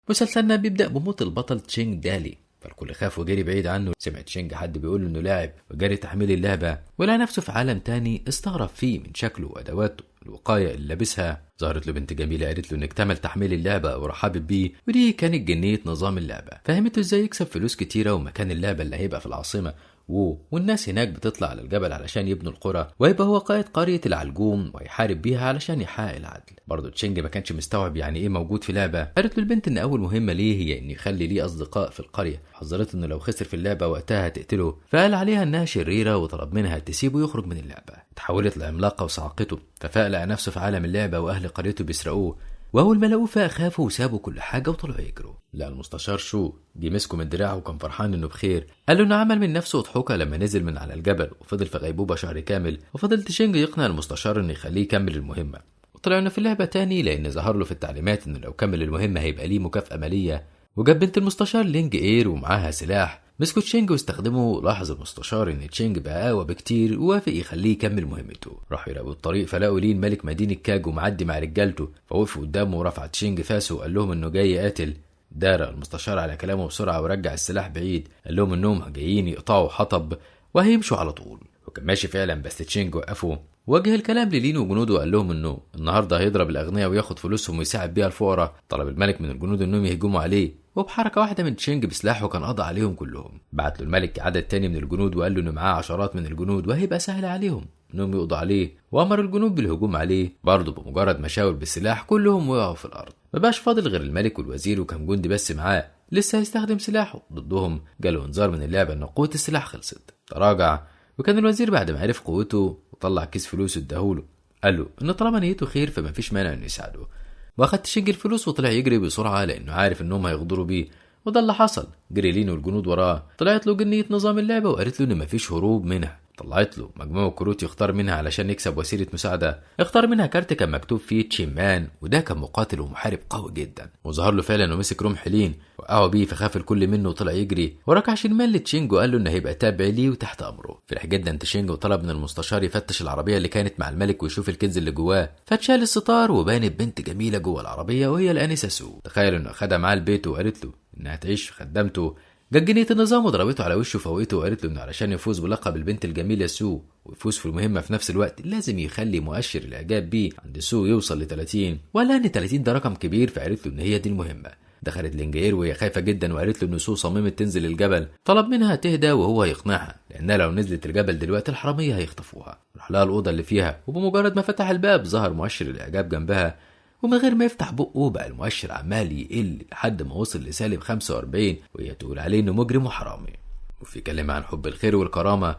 مسلسلنا بيبدأ بموت البطل تشينج دالي، فالكل خاف وجري بعيد عنه. سمع تشينج حد بيقول انه لاعب وجري تحميل اللعبة، ولقى نفسه في عالم تاني استغرب فيه من شكله وادواته. الوقاية اللي لابسها ظهرت له بنت جميلة قالت له ان اكتمل تحميل اللعبة ورحبت بيه، ودي كانت جنية نظام اللعبة. فهمته ازاي يكسب فلوس كتيرة ومكان اللعبة اللي هيبقى في العاصمة والناس هناك بتطلع على الجبل علشان يبنوا القرى، ويبقى هو قائد قرية العلجوم ويحارب بيها علشان يحقق العدل. برضه تشينج ما كانش مستوعب يعني ايه موجود في لعبة. قالت له البنت ان اول مهمة ليه هي ان يخلي ليه اصدقاء في القرية، حذرت انه لو خسر في اللعبة وقتها هتقتله، فقال عليها انها شريرة وطلب منها تسيبه يخرج من اللعبة. تحولت لعملاقة وصعقته، ففاق لقى نفسه في عالم اللعبة واهل قريته بيسرقوه، واول ما لقوه فاق خافوا وسابوا كل حاجه وطلعوا يجروا. لا المستشار شو جه مسكه من دراعه وكان فرحان انه بخير. قال له انه عمل من نفسه اضحوكه لما نزل من على الجبل وفضل في غيبوبه شهر كامل. وفضل تشينج يقنع المستشار انه يخليه يكمل المهمه، وطلع انه في اللعبه تاني لان ظهر له في التعليمات انه لو كمل المهمه هيبقى ليه مكافاه ماليه. وجاب بنت المستشار لينج اير ومعاها سلاح. مسكوا تشينج واستخدموا. لاحظ المستشار ان تشينج بقى اقوى بكتير ووافق يخليه يكمل مهمته. راحوا يراقبوا الطريق فلاقوا لين ملك مدينه كاج ومعدي مع رجالته، فوقفوا قدامه ورفع تشينج فاسه وقال لهم انه جاي قاتل. دار المستشار على كلامه بسرعه ورجع السلاح بعيد، قال لهم انهم جايين يقطعوا حطب وهيمشوا على طول. وكان ماشي فعلا بس تشينج وقفه. وجه الكلام للين وجنوده وقال لهم انه النهارده هيضرب الاغنياء وياخد فلوسهم ويساعد بيها الفقراء. طلب الملك من الجنود انهم يهجموا عليه، وبحركه واحده من تشينج بسلاحه كان قضى عليهم كلهم. بعت له الملك عدد تاني من الجنود وقال له انه معاه عشرات من الجنود وهيبقى سهل عليهم انهم يقضوا عليه، وامر الجنود بالهجوم عليه. برضه بمجرد ما شاور بالسلاح كلهم وقعوا في الارض. مبقاش فاضل غير الملك والوزير وكم جندي بس معاه لسه هيستخدم سلاحه ضدهم. جاله انذار من اللعبه ان قوه السلاح خلصت. تراجع، وكان الوزير بعد ما عرف قوته وطلع كيس فلوس اداهوله، قال له ان طالما نيته خير فما فيش مانع انه يساعده. واخد تشينج الفلوس وطلع يجري بسرعه لانه عارف انهم هيغدروا بيه. وده اللي حصل. جري لين والجنود وراه. طلعت له جنيه نظام اللعبه وقالت له ان مفيش هروب منها. طلعت له مجموعه كروت يختار منها علشان يكسب وسيله مساعده. اختار منها كارت كان مكتوب فيه تشيمان، وده كان مقاتل ومحارب قوي جدا. وظهر له فعلا ومسك رمح لين وقعوا بيه، فخاف الكل منه وطلع يجري. وركع شينمان لتشينج وقال له انه هيبقى تابع ليه وتحت امره. فرح جدا تشينج وطلب من المستشار يفتش العربيه اللي كانت مع الملك ويشوف الكنز اللي جواه. فاتشال الستار وبانت بنت جميله جوه العربيه وهي الانسه سو. تخيل انه اخدها معاه البيت وقالت له انها تعيش في خدامته. جت جنية النظام وضربته على وشه وفوقته وقالت له انه علشان يفوز بلقب البنت الجميلة سو ويفوز في المهمة في نفس الوقت لازم يخلي مؤشر الاعجاب بيه عند سو يوصل ل 30. وقال ان 30 ده رقم كبير، فقالت له ان هي دي المهمة. دخلت لينجير وهي خايفة جدا وقالت له ان سو صممت تنزل الجبل. طلب منها تهدى وهو يقنعها لانها لو نزلت الجبل دلوقتي الحرامية هيخطفوها. راح لها الأوضة اللي فيها، وبمجرد ما فتح الباب ظهر مؤشر الاعجاب جنبها، ومن غير ما يفتح بقه بقى المؤشر عمال يقل لحد ما وصل لسالب 45، وهي تقول عليه انه مجرم وحرامي. وفي كلمة عن حب الخير والكرامة.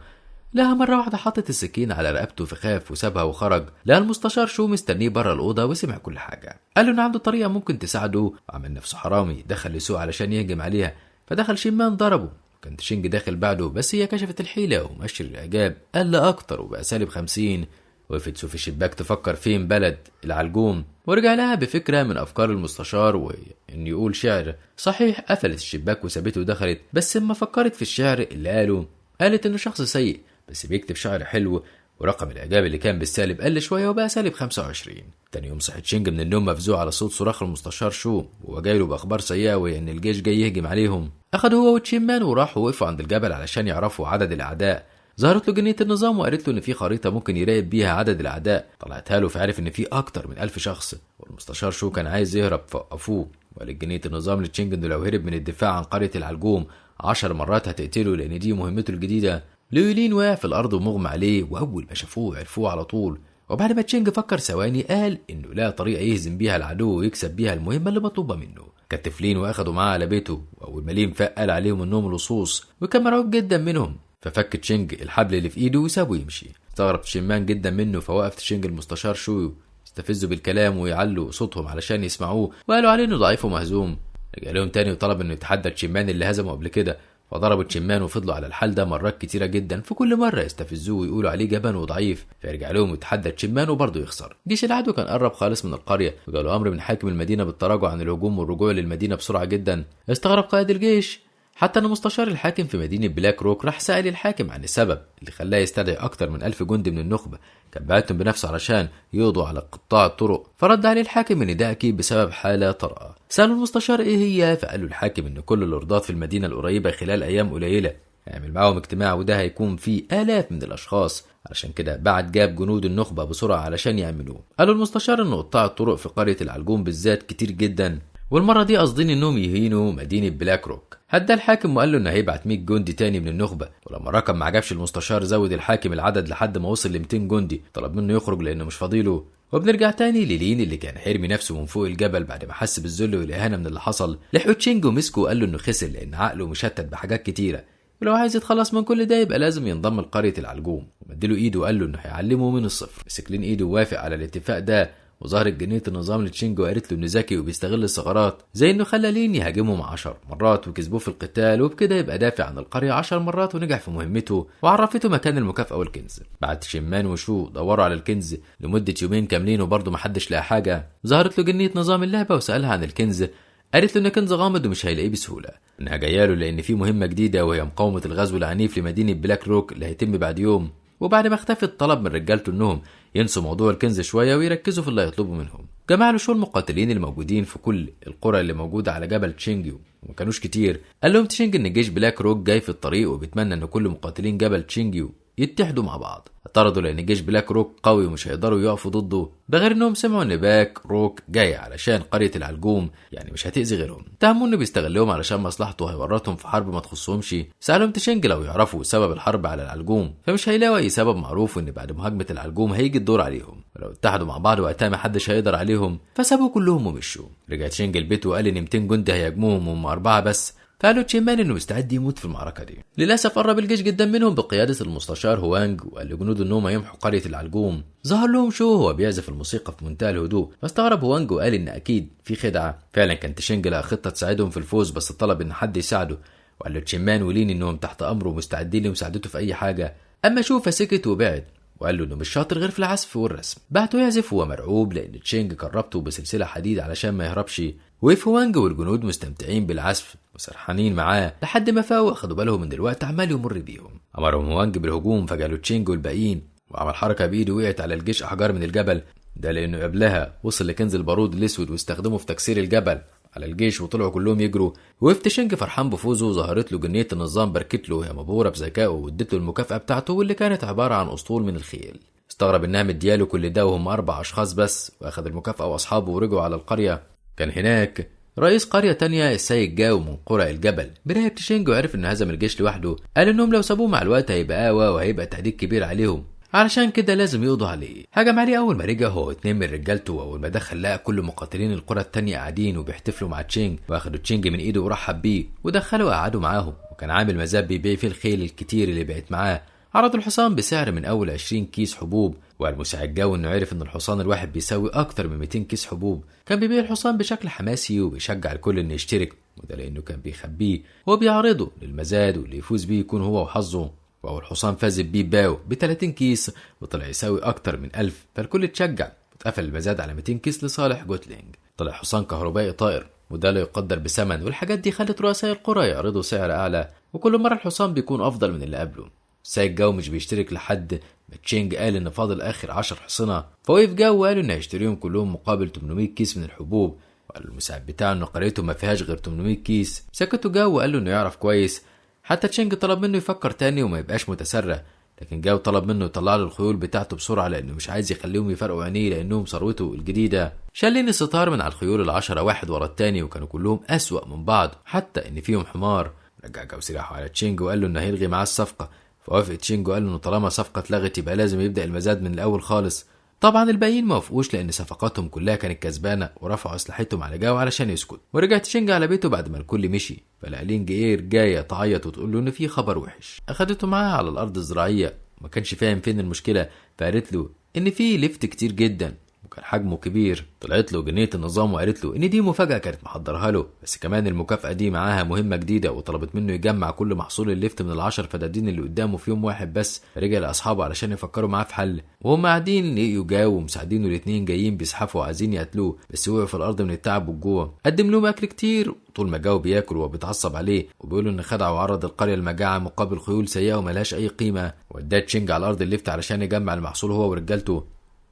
لها مرة واحدة حطت السكين على رقبته فخاف وسابها وخرج. لقى المستشار شو مستنيه بره الأوضة وسمع كل حاجة. قال له إن عنده طريقة ممكن تساعده، وعمل نفسه حرامي دخل لسوء علشان يهجم عليها. فدخل شيمان ضربه. كان تشينج داخل بعده بس هي كشفت الحيلة ومؤشر الإعجاب قل أكتر وبقى سالب 50. وقفت سو في الشباك تفكر فين بلد العلجوم، ورجع لها بفكرة من أفكار المستشار وهي إن يقول شعر. صحيح قفلت الشباك وسابته ودخلت، بس لما فكرت في الشعر اللي قاله قالت إنه شخص سيء بس بيكتب شعر حلو. ورقم الإعجاب اللي كان بالسالب قل شوية وبقى سالب 25. تاني يوم صحت تشينج من النوم مفزوع على صوت صراخ المستشار شو وهو جايله بأخبار سيئة وهي إن الجيش جاي يهجم عليهم. أخدوا هو وتشيمان وراحوا وقفوا عند الجبل علشان يعرفوا عدد الأعداء. ظهرت له جنية النظام وقالت له ان في خريطة ممكن يراقب بيها عدد الاعداء. طلعتها له فعرف ان في اكتر من 1000 شخص. والمستشار شو كان عايز يهرب فوقفوه. وقال جنية النظام لتشينج انه لو هرب من الدفاع عن قرية العلجوم 10 مرات هتقتله لان دي مهمته الجديدة. لويلين وقع في الارض ومغمى عليه، واول ما شافوه عرفوه على طول. وبعد ما تشينج فكر ثواني قال انه لا طريقة يهزم بيها العدو ويكسب بيها المهمة اللي مطلوبة منه. كتف لين واخدوا معاه على بيته، واول ما لين فاق قال عليهم انهم لصوص وكان مرعوب جدا منهم. ففك تشينج الحبل اللي في ايده وسابه يمشي. استغرب تشيمان جدا منه، فوقف تشينج المستشار شو استفزوا بالكلام ويعلوا صوتهم علشان يسمعوه، وقالوا عليه انه ضعيف ومهزوم. رجع لهم تاني وطلب انه يتحدى تشيمان اللي هزمه قبل كده. فضربوا تشيمان وفضلوا على الحال ده مرات كتيره جدا، في كل مره يستفزوه ويقولوا عليه جبان وضعيف. فيرجع لهم ويتحدى تشيمان وبرضه يخسر. جيش العدو كان قرب خالص من القريه، وجاله امر من حاكم المدينه بالتراجع عن الهجوم والرجوع للمدينه بسرعه جدا. استغرب قائد الجيش حتى ان مستشار الحاكم في مدينة بلاك روك راح سأل الحاكم عن السبب اللي خلاه يستدعي اكتر من 1000 جندي من النخبة كان بعتهم بنفسه علشان يقضوا على قطاع الطرق. فرد عليه الحاكم ان ده اكيد بسبب حالة طارئة. سألوا المستشار ايه هي، فقال له الحاكم ان كل اللوردات في المدينة القريبة خلال ايام قليلة هيعمل معاهم اجتماع، وده هيكون فيه آلاف من الاشخاص، علشان كده بعد جاب جنود النخبة بسرعة علشان يأمنوه. قالوا المستشار ان قطاع الطرق في قرية العلجون بالذات كتير جدا، والمرة دي قاصدين انهم يهينوا مدينة بلاك روك. هدى الحاكم وقال له انه هيبعت 100 جندي تاني من النخبة، ولما الرقم ما عجبش المستشار زود الحاكم العدد لحد ما وصل ل 200 جندي، طلب منه يخرج لانه مش فاضيله. وبنرجع تاني للين اللي كان حرمي نفسه من فوق الجبل بعد ما حس بالذل والاهانة من اللي حصل. لحقوا تشينج ومسكه وقال له انه خسر لان عقله مشتت بحاجات كتيرة، ولو عايز يتخلص من كل ده يبقى لازم ينضم لقرية العلجوم. ومديله ايده وقال له انه هيعلمه من الصفر. مسك لين ايده ووافق على الاتفاق ده، وظهرت جنية النظام لتشينج وقالت له انه ذكي وبيستغل الثغرات، زي انه خلى لين يهاجمهم 10 مرات وكسبوه في القتال، وبكده يبقى دافع عن القرية 10 مرات ونجح في مهمته، وعرفته مكان المكافأة والكنز. بعد شمان وشو دوروا على الكنز لمدة يومين كاملين وبرضه محدش لقى حاجة. ظهرت له جنية نظام اللعبة وسألها عن الكنز، قالت له ان كنز غامض ومش هيلاقيه بسهولة، انها جايه له لان في مهمة جديدة وهي مقاومة الغزو العنيف لمدينة بلاك روك اللي هيتم بعد يوم. وبعد ما اختفت طلب من رجالته انهم ينسوا موضوع الكنز شويه ويركزوا في اللي هيطلبوا منهم. جمع له شو المقاتلين الموجودين في كل القرى اللي موجوده على جبل تشينجيو، وما كانوش كتير. قال لهم تشينج ان جيش بلاك روك جاي في الطريق وبيتمنى ان كل مقاتلين جبل تشينجيو يتحدوا مع بعض. اعترضوا لان جيش بلاك روك قوي ومش هيقدروا يقفوا ضده، ده غير انهم سمعوا ان باك روك جاي علشان قريه العلجوم يعني مش هتاذي غيرهم. اتهموا انه بيستغلهم علشان مصلحته وهيورطهم في حرب ما تخصهمش. سالهم تشينج لو يعرفوا سبب الحرب على العلجوم، فمش هيلاقوا اي سبب معروف، وان بعد مهاجمه العلجوم هيجي الدور عليهم، ولو اتحدوا مع بعض وقتها محدش هيقدر عليهم. فسابوا كلهم ومشوا. رجع تشينج البيت وقال ان 200 جندي هيهاجموهم وهم 4 بس، فقالوا تشيمان انه مستعد يموت في المعركه دي. للاسف قرب الجيش جدا منهم بقياده المستشار هوانج، وقال لجنوده انهم يمحوا قريه العلجوم. ظهر لهم شو هو بيعزف الموسيقى في منتهى الهدوء، فاستغرب هوانج وقال ان اكيد في خدعه. فعلا كان تشينج لها خطه تساعدهم في الفوز، بس طلب ان حد يساعده، وقال له تشيمان ولين انهم تحت امره ومستعدين لمساعدته في اي حاجه. اما شو فسكت وبعد، وقال له انه مش شاطر غير في العزف والرسم. بعته يعزف وهو مرعوب لان تشينج كربته بسلسله حديد علشان ما يهربش. وقف هوانج والجنود مستمتعين بالعزف وسرحانين معاه لحد ما فاقوا واخدوا بالهم من الوقت عمال يمر بيهم. امرهم هوانج بالهجوم، فجالوا تشينج والباقيين، وعمل حركه بايده وقعت على الجيش احجار من الجبل، ده لانه قبلها وصل لكنز البارود الاسود واستخدمه في تكسير الجبل على الجيش وطلعوا كلهم يجروا. وقف تشينج فرحان بفوزه، وظهرت له جنيه النظام بركت له وهي مبهوره بذكائه وادت له المكافاه بتاعته واللي كانت عباره عن اسطول من الخيل. استغرب انها مدياله كل ده وهم 4 اشخاص بس، واخد المكافاه واصحابه ورجعوا على القريه. كان هناك رئيس قرية تانية السيد جاو من قرى الجبل براقب تشينج، وعرف انه هزم الجيش لوحده. قال انهم لو سابوه مع الوقت هيبقى قوى وهيبقى تهديد كبير عليهم، علشان كده لازم يقضوا عليه. هجم عليه اول ما رجع هو 2 من رجالته، واول ما دخل لقى كل مقاتلين القرى التانية قاعدين وبيحتفلوا مع تشينج، واخدوا تشينج من ايده ورحب بيه ودخلوا وقعدوا معاهم. وكان عامل مزاد بيبيع فيه الخيل الكتير اللي بقت معاه. عرض الحصان بسعر من اول 20 كيس حبوب، والمساعد جاو انه عرف ان الحصان الواحد بيساوي اكتر من 200 كيس حبوب. كان بيبيع الحصان بشكل حماسي وبيشجع الكل انه يشترك، وده لانه كان بيخبيه وهو بيعرضه للمزاد، واللي يفوز بيه يكون هو وحظه. واول حصان فاز بيه باو ب 30 كيس وطلع يساوي اكتر من 1000، فالكل اتشجع واتقفل المزاد على 200 كيس لصالح جوتلينج. طلع حصان كهربائي طائر وده لا يقدر بثمن، والحاجات دي خلت رؤساء القرى يعرضوا سعر اعلى، وكل مره الحصان بيكون افضل من اللي قبله. سايق جاو مش بيشترك لحد ما تشينج قال ان فاضل اخر 10 حصنة، فوقف جاو وقال انه هيشتريهم كلهم مقابل 800 كيس من الحبوب، وقال المساعد بتاعه انه قريته ما فيهاش غير 800 كيس. سكتوا جاو وقال له انه يعرف كويس. حتى تشينج طلب منه يفكر تاني وما يبقاش متسرع، لكن جاو طلب منه يطلع له الخيول بتاعته بسرعه لانه مش عايز يخليهم يفرقوا عينيه لانهم ثروته الجديده. شالين الستار من على الخيول ال10 واحد ورا التاني، وكانوا كلهم اسوأ من بعض حتى ان فيهم حمار. رجع جاو سلاحه على تشينج وقال له انه هيلغي معاه الصفقه، فوافق تشينج وقال له انه طالما صفقه اتلغت يبقى لازم يبدا المزاد من الاول خالص. طبعا الباقيين ما وافقوش لان صفقاتهم كلها كانت كسبانه، ورفعوا اسلحتهم على جاو علشان يسكت. ورجع تشينج على بيته بعد ما الكل مشي، فلقى لينج اير جايه تعيط وتقول له ان في خبر وحش. اخدته معاها على الارض الزراعيه، ما كانش فاهم فين المشكله، فقالت له ان في لفت كتير جدا وكان حجمه كبير. طلعت له جنية النظام وقالت له ان دي مفاجأة كانت محضرها له، بس كمان المكافأة دي معاها مهمة جديدة، وطلبت منه يجمع كل محصول الليفت من ال10 فدادين اللي قدامه في يوم واحد بس. رجع لاصحابه علشان يفكروا معاه في حل، وهم قاعدين لقيوا جاو ومساعدينه الاتنين جايين بيزحفوا وعايزين يقتلوه، بس وقعوا في الارض من التعب والجوع. قدم لهم اكل كتير، طول ما جاو بياكل وهو بيتعصب عليه وبيقول ان خدع وعرض القرية المجاعة مقابل خيول سيئة وملهاش اي قيمة. وداه تشينج على ارض الليفت علشان يجمع المحصول هو ورجالته.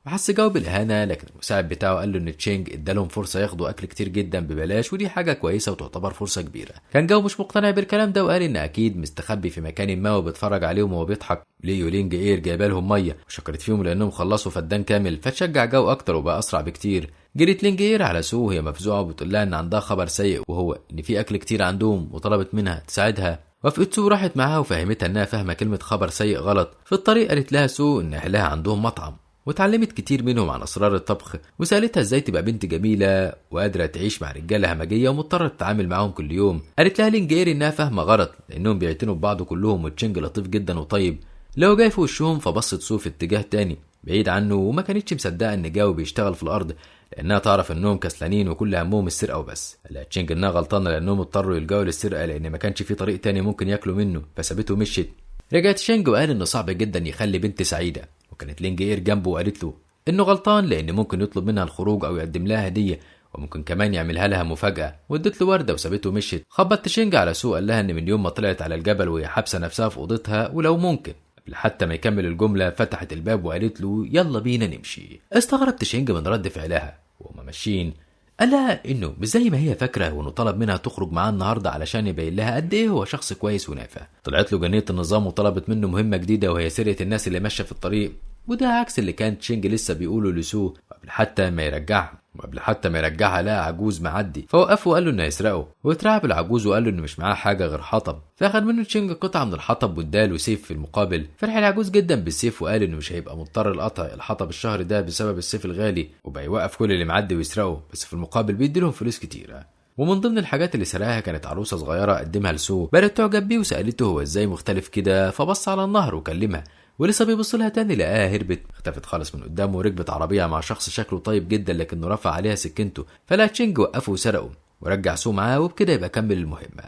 وحس جاو بالإهانة، لكن المساعد بتاعه قال له إن تشينج ادالهم فرصة ياخدوا أكل كتير جدا ببلاش، ودي حاجة كويسة وتعتبر فرصة كبيرة. كان جاو مش مقتنع بالكلام ده، وقال إن أكيد مستخبي في مكان ما وبيتفرج عليهم وهو بيضحك. ليو لينج إير جايبه لهم مية وشكرت فيهم لأنهم خلصوا فدان كامل، فتشجع جاو أكتر وبقى أسرع بكتير. جريت لينج إير على سو وهي مفزوعة وبتقول لها إن عندها خبر سيء، وهو إن في أكل كتير عندهم، وطلبت منها تساعدها. وافقت سو وراحت معاها وفهمتها إنها فاهمة كلمة خبر سيء غلط. في الطريق قالت لها سو إن أهلها عندهم مطعم، واتعلمت كتير منهم عن اسرار الطبخ، وسالتها ازاي تبقى بنت جميله وقادره تعيش مع رجاله همجيه ومضطره تتعامل معاهم كل يوم. قالت لها لينجير انها فاهمه غلط لانهم بيعتنوا ببعض كلهم، وتشينج لطيف جدا وطيب. لو جاي في وشهم فبصت سو في اتجاه تاني بعيد عنه، وما كانتش مصدقه ان جاو بيشتغل في الارض، لانها تعرف انهم كسلانين وكل همهم السرقه وبس. قالت تشينج انها غلطانه لانهم اضطروا يلجأوا للسرقه لان ما كانش في طريق تاني ممكن ياكلوا منه، فسابته ومشيت. رجعت تشينج وقال انه صعب جدا يخلي بنت سعيده، وكانت لينجير جنبه وقالت له انه غلطان لان ممكن يطلب منها الخروج او يقدم لها هديه، وممكن كمان يعملها لها مفاجاه، وادت له ورده وسابته ومشيت. خبط تشينج على سو قال لها ان من يوم ما طلعت على الجبل وهي حابسه نفسها في اوضتها، ولو ممكن. قبل حتى ما يكمل الجمله فتحت الباب وقالت له يلا بينا نمشي. استغرب تشينج من رد فعلها، وهما ماشيين قال لها انه مش زي ما هي فاكره، وانه طلب منها تخرج معاه النهارده علشان يبين لها قد ايه هو شخص كويس ونافع. طلعت له جنيه النظام وطلبت منه مهمه جديده وهي سرقه الناس اللي ماشيه في الطريق، وده عكس اللي كان تشينج لسه بيقوله لسو. وقبل حتى ما يرجعها لقى عجوز معدي، فوقفه وقال له انه هيسرقه، واترعب العجوز وقال له انه مش معاه حاجه غير حطب. فاخد منه تشينج قطعه من الحطب واداله سيف في المقابل. فرح العجوز جدا بالسيف وقال انه مش هيبقى مضطر لقطع الحطب الشهر ده بسبب السيف الغالي، وبقى يوقف كل اللي معدي ويسرقه، بس في المقابل بيديلهم فلوس كتيره. ومن ضمن الحاجات اللي سرقها كانت عروسه صغيره قدمها لسو، بدات تعجب بيه وسالته هو ازاي مختلف كده، فبص على النهر وكلمها، ولسه بيبص لها تاني لقاها هربت، اختفت خالص من قدامه، وركبت عربيه مع شخص شكله طيب جدا لكنه رفع عليها سكينته. فلا تشينج وقفه وسرقه ورجع سو معاه، وبكده يبقى كمل المهمه.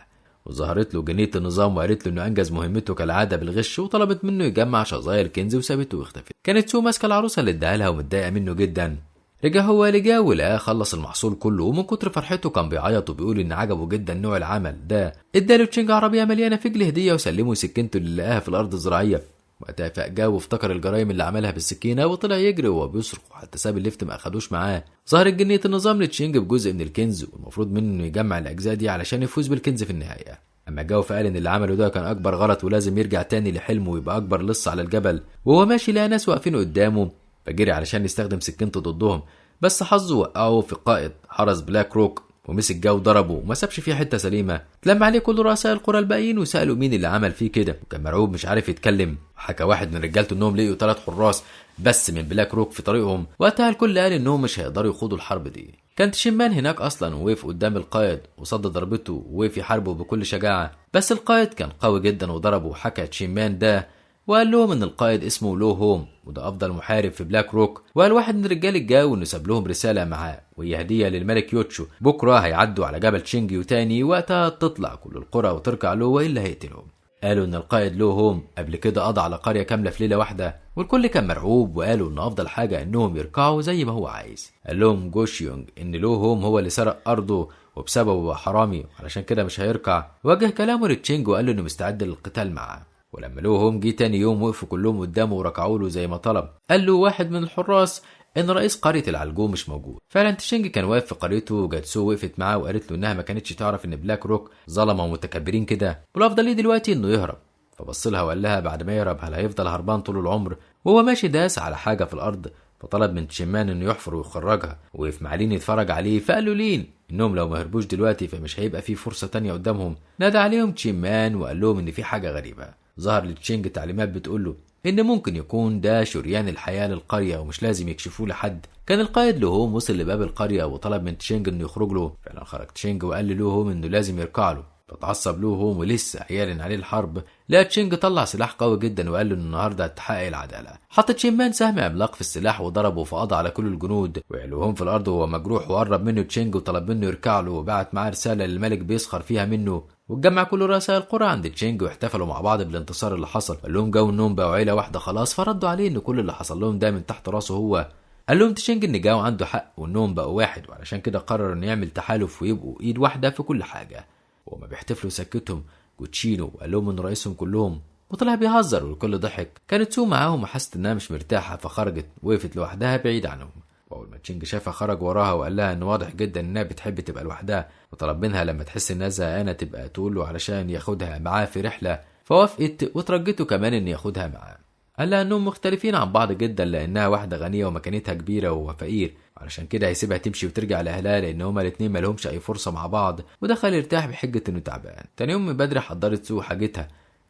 وظهرت له جنيه النظام وقالت له انه انجز مهمته كالعاده بالغش، وطلبت منه يجمع شظايا الكنز وسابته واختفت. كانت سو ماسكه العروسه اللي اداها لها ومتضايقه منه جدا. رجع هو لجاو ولقاه خلص المحصول كله، ومن كتر فرحته كان بيعيط وبيقول ان عجبه جدا نوع العمل ده. اداله تشينج عربيه مليانه فجل هديه وسلمه سكينته اللي لقاها في الارض الزراعيه. وقتها فاق جاو وافتكر الجرايم اللي عملها بالسكينه وطلع يجري وهو بيصرخ، وحتى ساب الليفت ما اخدوش معاه. ظهرت جنيه النظام لتشينج بجزء من الكنز، والمفروض منه انه يجمع الاجزاء دي علشان يفوز بالكنز في النهايه. اما جاو فقال ان اللي عمله ده كان اكبر غلط ولازم يرجع تاني لحلمه ويبقى اكبر لص على الجبل. وهو ماشي لقى ناس واقفين قدامه، فجري علشان يستخدم سكينته ضدهم، بس حظه وقعه في قائد حرس بلاك روك ومسك جاو ضربه وما سابش فيه حته سليمه. اتلم عليه كل رؤساء القرى الباقيين وسالوا مين اللي عمل فيه كده، وكان مرعوب مش عارف يتكلم. حكى واحد من رجالته انهم لقيوا 3 حراس بس من بلاك روك في طريقهم. وقتها الكل قال انهم مش هيقدروا يخوضوا الحرب دي. كان تشيمان هناك اصلا ووقف قدام القائد وصد ضربته ووقف يحاربه بكل شجاعه، بس القائد كان قوي جدا وضربه. وحكى تشيمان ده وقال لهم ان القائد اسمه لو هوم، وده افضل محارب في بلاك روك. وقال واحد من رجال الجاو انه ساب لهم رساله معاه وهي هديه للملك يوتشو، بكره هيعدوا على جبل تشينجي وتاني وقتها تطلع كل القرى وتركع له والا هيقتلهم. قالوا ان القائد لو هوم قبل كده قضى على قريه كامله في ليله واحده، والكل كان مرعوب، وقالوا ان افضل حاجه انهم يركعوا زي ما هو عايز. قال لهم جوشيونج ان لو هوم هو اللي سرق ارضه وبسببه بقى حرامي، علشان كده مش هيركع. وجه كلامه لتشينج وقال له انه مستعد للقتال معاه. ولما لو هوم جه تاني يوم وقفوا كلهم قدامه وركعوا له زي ما طلب. قال له واحد من الحراس ان رئيس قريه العلجوم مش موجود. فعلا تشينج كان واقف في قريته، وجاتسو وقفت معاه وقالت له انها ما كانتش تعرف ان بلاك روك ظلمه ومتكبرين كده، والافضل ليه دلوقتي انه يهرب. فبص لها وقال لها بعد ما يهرب هل هيفضل هربان طول العمر؟ وهو ماشي داس على حاجه في الارض، فطلب من تشيمان انه يحفر ويخرجها، وقف مع لين يتفرج عليه. فقالوا لين انهم لو ما هربوش دلوقتي فمش هيبقى في فرصه تانية قدامهم. نادى عليهم تشيمان وقال لهم ان في حاجه غريبه. ظهر لتشينج تعليمات بتقول له ان ممكن يكون ده شريان الحياه للقريه ومش لازم يكشفوه لحد. كان القائد لو هوم وصل لباب القريه وطلب من تشينج انه يخرج له. فعلا خرج تشينج وقال له هوم انه لازم يركع له، فتعصب له هوم ولسه هيعلن عليه الحرب، لقى تشينج طلع سلاح قوي جدا وقال له ان النهارده هتحقق العداله. حط تشين سهم عملاق في السلاح وضربه فقضى على كل الجنود وعلوهم في الارض وهو مجروح، وقرب منه تشينج وطلب منه يركع له وبعت معاه رساله للملك بيسخر فيها منه. واتجمع كل رؤساء القرى عند تشينج واحتفلوا مع بعض بالانتصار اللي حصل. قال لهم جو انهم بقوا عيله واحده خلاص، فردوا عليه ان كل اللي حصل لهم ده من تحت راسه هو. قال لهم تشينج ان جاو عنده حق وانهم بقوا واحد، وعلشان كده قرر انه يعمل تحالف ويبقوا ايد واحده في كل حاجه. وما بيحتفلوا سكتهم جوتشينو وقال لهم ان رئيسهم كلهم، وطلع بيهزر والكل ضحك. كانت سو معاهم وحست انها مش مرتاحه فخرجت وقفت لوحدها بعيد عنهم. واول ما تشينج شافها خرج وراها وقال لها ان واضح جدا انها بتحب تبقى لوحدها، وطلب منها لما تحس انها زهقانه تبقى تقول له علشان ياخدها معاه في رحله، فوافقت وترجته كمان ان ياخدها معاه. قال لها انهم مختلفين عن بعض جدا لانها واحده غنيه ومكانتها كبيره وهو فقير، علشان كده هيسيبها تمشي وترجع لاهلها لان هما الاتنين مالهمش اي فرصه مع بعض. ودخل يرتاح بحجه انه تعبان. تاني يوم من بدري حضرت سو حاجتها،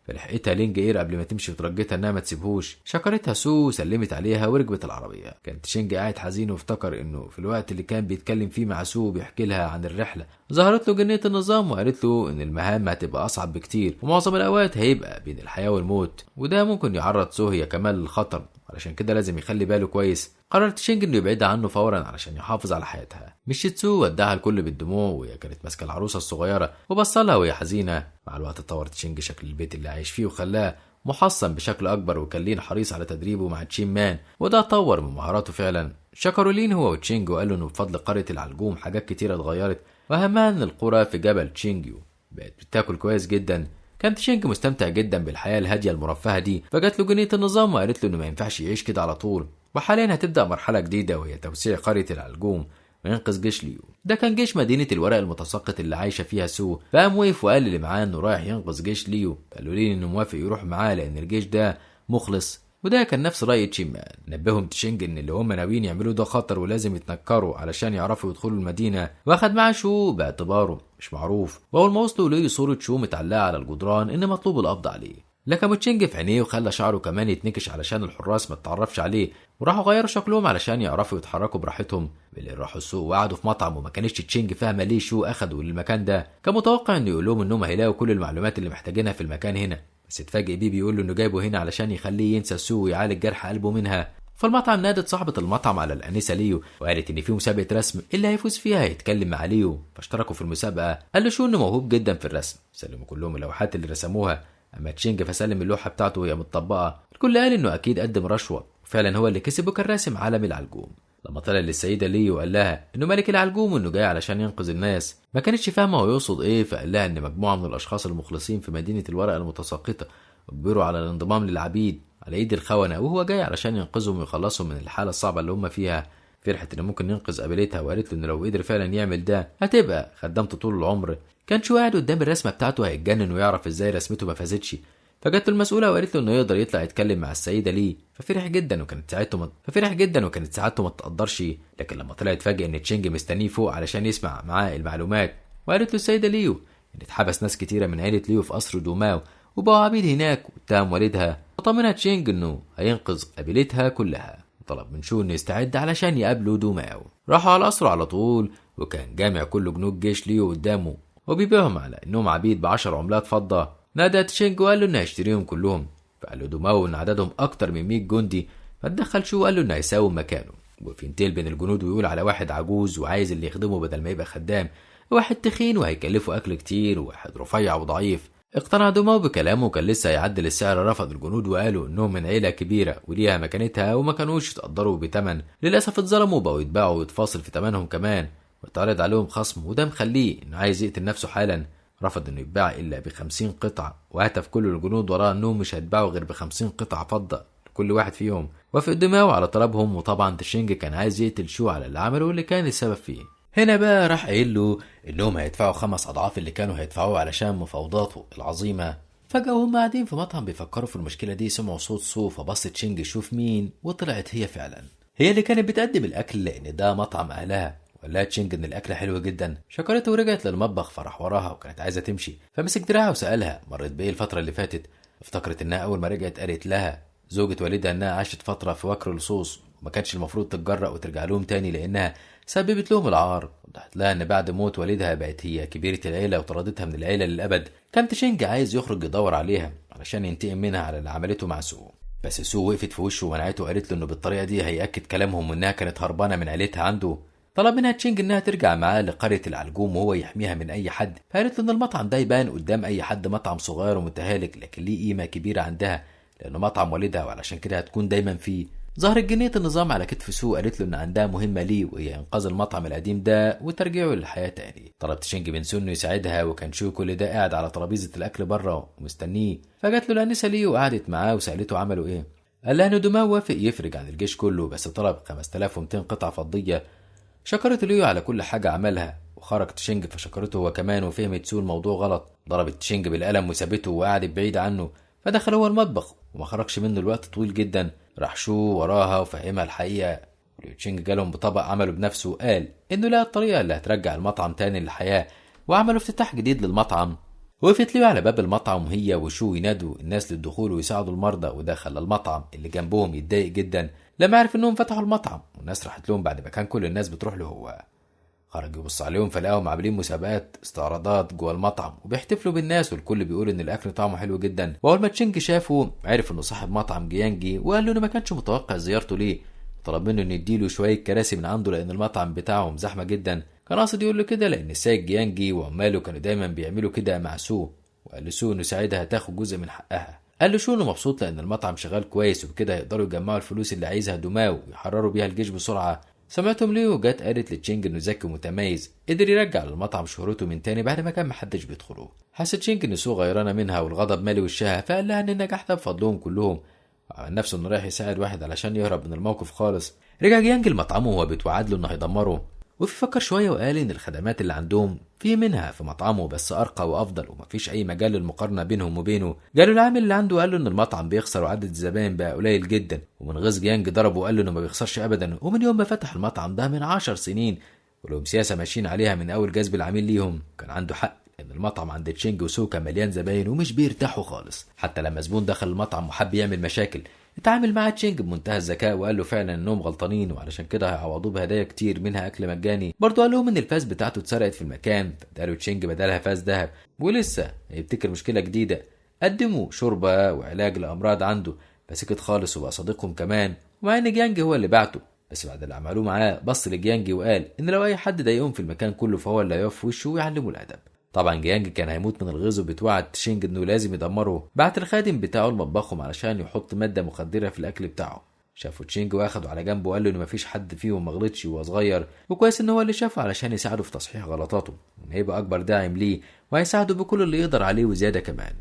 فلحقتها لينج اير قبل ما تمشي وترجتها انها ما تسيبهوش. شكرتها سو وسلمت عليها وركبت العربيه. كان تشينج قاعد حزين وافتكر انه في الوقت اللي كان بيتكلم فيه مع سو بيحكي لها عن الرحله ظهرت له جنيه النظام وقالت له ان المهام هتبقى اصعب بكتير ومعظم الاوقات هيبقى بين الحياه والموت، وده ممكن يعرض سو هي كمان للخطر، علشان كده لازم يخلي باله كويس. قرر تشينج انه يبعدها عنه فورا علشان يحافظ على حياتها. مشيت سو ودعها الكل بالدموع وهي كانت ماسكه العروسه الصغيره وبصلها وهي حزينه. مع الوقت طور تشينج شكل البيت اللي عايش فيه وخلاه محصن بشكل اكبر، وكان لين حريص على تدريبه مع تشين مان وده طور من مهاراته فعلا. شكروا لين هو وتشينج وقالوا انه بفضل قريه العلجوم حاجات كتيره اتغيرت، واهمها ان القرى في جبل تشينجيو بقت بتاكل كويس جدا. كان تشينج مستمتع جدا بالحياه الهاديه المرفهه دي، فجات له جنيه النظام وقالت له انه ما ينفعش يعيش كده على طول، وحاليا هتبدا مرحله جديده وهي توسيع قريه العلجوم وينقذ جيش ليو. ده كان جيش مدينه الورق المتساقط اللي عايشه فيها سو. فقام وقف وقال اللي معاه انه رايح ينقذ جيش ليو. قالوا ليه انه موافق يروح معاه لان الجيش ده مخلص، وده كان نفس رأي تشيمان. نبههم تشينج ان اللي هم ناويين يعملوه ده خطر ولازم يتنكروا علشان يعرفوا يدخلوا المدينة، واخد معاه شو باعتباره مش معروف. واول ما وصلوا لقوا صورة شو متعلقة على الجدران ان مطلوب القبض عليه. لكم تشينج في عينيه وخلى شعره كمان يتنكش علشان الحراس ما تتعرفش عليه، وراحوا غيروا شكلهم علشان يعرفوا يتحركوا براحتهم. بالليل راحوا السوق وقعدوا في مطعم، وما كانش تشينج فاهمه ليه شو اخدوا للمكان ده. كان متوقع انه يقول لهم انهم هيلاقوا كل المعلومات اللي محتاجينها في المكان هنا، بس اتفاجئ بيه بيقول له انه جايبه هنا علشان يخليه ينسى سو ويعالج جرح قلبه منها. فالمطعم نادت صاحبة المطعم على الأنسة ليو وقالت إن في مسابقة رسم اللي هيفوز فيها هيتكلم مع ليو، فاشتركوا في المسابقة. قال له شو إنه موهوب جدا في الرسم، سلموا كلهم اللوحات اللي رسموها. أما تشينج فسلم اللوحة بتاعته وهي متطبقة. الكل قال إنه أكيد قدم رشوة، وفعلا هو اللي كسب وكان راسم عالم العلجوم. لما طلع للسيدة ليو وقال لها إنه ملك العلجوم وإنه جاي علشان ينقذ الناس، ما كانتش فاهمة هو يقصد إيه. فقال لها إن مجموعة من الأشخاص المخلصين في مدينة الورقة المتساقطة اجبروا على الانضمام للعبيد على ايد الخونة، وهو جاي علشان ينقذهم ويخلصهم من الحالة الصعبة اللي هم فيها. فرحت انه ممكن ينقذ قبيلتها وقالت له انه لو قدر فعلا يعمل ده هتبقى خدمته طول العمر. كان شو قاعد قدام الرسمة بتاعته هيتجنن ويعرف ازاي رسمته ما فازتش. فجت المسؤولة وقالت له انه يقدر يطلع يتكلم مع السيدة ليه. ففرح جدا وكانت سعادته ما تقدرش. لكن لما طلع اتفاجئ ان تشينج مستنيه فوق علشان يسمع معاه المعلومات. وقالت له السيدة ليو ان اتحبس ناس كتيرة من عيلة ليو في قصر دوماو وبقوا عبيد هناك، واتهم والدها. وطمنها تشينج انه هينقذ قبيلتها كلها، وطلب من شو انه يستعد علشان يقابلوا دوماو. راحوا على القصر على طول، وكان جامع كل جنود جيش ليو قدامه وبيبيعهم على انهم عبيد ب10 عملات فضة. نادى تشينج وقال له انه هيشتريهم كلهم. فقال له دوماو ان عددهم اكتر من 100 جندي. فتدخل شو وقال له انه هيساوم مكانه، وفينتيل بين الجنود ويقول على واحد عجوز وعايز اللي يخدمه بدل ما يبقى خدام، واحد تخين وهيكلفه اكل كتير، وواحد رفيع وضعيف. اقتنع دوماو بكلامه وكان لسه هيعدل السعر. رفض الجنود وقالوا انهم من عيله كبيره وليها مكانتها وما كانوش يتقدروا بتمن. للاسف اتظلموا وبقوا يتباعوا ويتفاصل في تمنهم كمان، واتعرض عليهم خصم وده مخليه انه عايز يقتل نفسه حالا. رفض انه يتباع الا ب50 قطعه، وهتف كل الجنود وراه انهم مش هيتباعوا غير ب50 قطعه فضه لكل واحد فيهم. وافق دوماو على طلبهم، وطبعا تشينج كان عايز يقتل شو على اللي عمله واللي كان السبب فيه. هنا بقى راح قايل له انهم هيدفعوا 5 اضعاف اللي كانوا هيدفعوه علشان مفاوضاته العظيمه. فجأة وهم قاعدين في مطعم بيفكروا في المشكلة دي سمعوا صوت سو، فبص تشينج يشوف مين، وطلعت هي فعلا هي اللي كانت بتقدم الاكل لان ده مطعم اهلها. وقال لها تشينج ان الاكل حلو جدا. شكرته ورجعت للمطبخ، فراح وراها وكانت عايزه تمشي، فمسك دراعها وسالها مرت بايه الفتره اللي فاتت. افتكرت انها اول ما رجعت قالت لها زوجة والدها انها عاشت فتره في وكر لصوص وما كانش المفروض تتجرأ وترجع لهم تاني لانها سببت لهم العار. وضحت لها ان بعد موت والدها بقت هي كبيرة العيلة وطردتها من العيلة للأبد. كان تشينج عايز يخرج يدور عليها علشان ينتقم منها على اللي عملته مع سو، بس سو وقفت في وشه ومنعته وقالت له انه بالطريقة دي هيأكد كلامهم وانها كانت هربانة من عيلتها عنده. طلب منها تشينج انها ترجع معاه لقرية العلجوم وهو يحميها من اي حد، فقالت له ان المطعم ده يبان قدام اي حد مطعم صغير ومتهالك لكن ليه قيمة كبيرة عندها لانه مطعم والدها، وعلشان كده هتكون دايما فيه. ظهرت جنية النظام على كتف سو، قالت له ان عندها مهمة ليه وهي انقاذ المطعم القديم ده وترجيعه للحياة تاني. طلب تشينج من سو انه يساعدها، وكان شو كل ده قاعد على ترابيزة الاكل بره ومستنيه. فجت له الانسة ليه وقعدت معاه وسألته عملوا ايه. قال لها ان دوما وافق يفرج عن الجيش كله بس طلب 5200 قطعة فضية. شكرت ليو على كل حاجة عملها، وخرج تشينج فشكرته هو كمان، وفهمت سو الموضوع غلط. ضربت تشينج بالقلم وسابته وقعدت بعيد عنه. فدخل هو المطبخ وما خرجش منه الوقت طويل جدا. راح شو وراها وفهمها الحقيقة. تشينج جالهم بطبق عمله بنفسه وقال انه لقى الطريقة اللي هترجع المطعم تاني للحياة، وعملوا افتتاح جديد للمطعم. وقفت ليو على باب المطعم هي وشو ينادوا الناس للدخول ويساعدوا المرضى، وده خلى المطعم اللي جنبهم يتضايق جدا لما عرف انهم فتحوا المطعم، والناس راحت لهم بعد ما كان كل الناس بتروح له هو. خرج يبص عليهم فلقاهم عاملين مسابقات استعراضات جوه المطعم وبيحتفلوا بالناس، والكل بيقول ان الاكل طعمه حلو جدا. واول ما تشينج شافه عرف انه صاحب مطعم جيانجي، وقال له انه ما كانش متوقع زيارته ليه. طلب منه انه يديله شويه كراسي من عنده لان المطعم بتاعهم زحمه جدا. كان قاصد يقول له كده لان السيد جيانجي وعماله كانوا دايما بيعملوا كده مع سو، وقال لسو انه ساعتها هتاخد جزء من حقها. قال له شو انه مبسوط لان المطعم شغال كويس وبكده يقدروا يجمعوا الفلوس اللي عايزها دوماو ويحرروا بيها الجيش بسرعه. سمعتهم ليه وجات قالت لتشينج انه ذكي ومتميز قدر يرجع للمطعم شهرته من تاني بعد ما كان محدش بيدخله. حست تشينج ان سو غيرانه منها والغضب مالي وشها، فقال لها ان النجاح ده بفضلهم كلهم، وعمل نفسه انه رايح يساعد واحد علشان يهرب من الموقف خالص. رجع جيانج لمطعمه وهو بيتوعد له انه هيدمره، وفي فكر شويه وقال ان الخدمات اللي عندهم في منها في مطعمه بس ارقى وافضل ومفيش اي مجال للمقارنه بينهم وبينه. جاله العامل اللي عنده قال له ان المطعم بيخسر وعدد الزباين بقى قليل جدا، ومن غيظ جيانج ضربه وقال له انه ما بيخسرش ابدا، ومن يوم ما فتح المطعم ده من 10 سنين ولهم سياسه ماشيين عليها من اول جذب العميل ليهم. كان عنده حق ان المطعم عند تشينج وسو كان مليان زباين ومش بيرتاحوا خالص، حتى لما زبون دخل المطعم وحب يعمل مشاكل اتعامل مع تشينج بمنتهى الذكاء وقال له فعلا انهم غلطانين وعلشان كده هيعوضوه بهدايا كتير منها اكل مجاني. برضه قال لهم ان الفاس بتاعته اتسرقت في المكان، فاداله تشينج بدلها فاس ذهب، ولسه هيبتكر مشكله جديده. قدموا شوربه وعلاج لامراض عنده فسكت خالص وبقى صديقهم كمان، ومع ان جيانج هو اللي بعته. بس بعد اللي عملوه معاه بص لجيانجي وقال ان لو اي حد ضايقهم في المكان كله فهو اللي هيقف في وشه ويعلمه الادب. طبعا جيانج كان هيموت من الغيظ وبتوعد تشينج انه لازم يدمره. بعت الخادم بتاعه لمطبخهم علشان يحط ماده مخدره في الاكل بتاعه. شافوا تشينج واخده على جنبه وقال له ان مفيش حد فيهم ما غلطش وهو صغير، وكويس ان هو اللي شافه علشان يساعده في تصحيح غلطاته، وان هيبقى اكبر داعم ليه وهيساعده بكل اللي يقدر عليه وزياده كمان.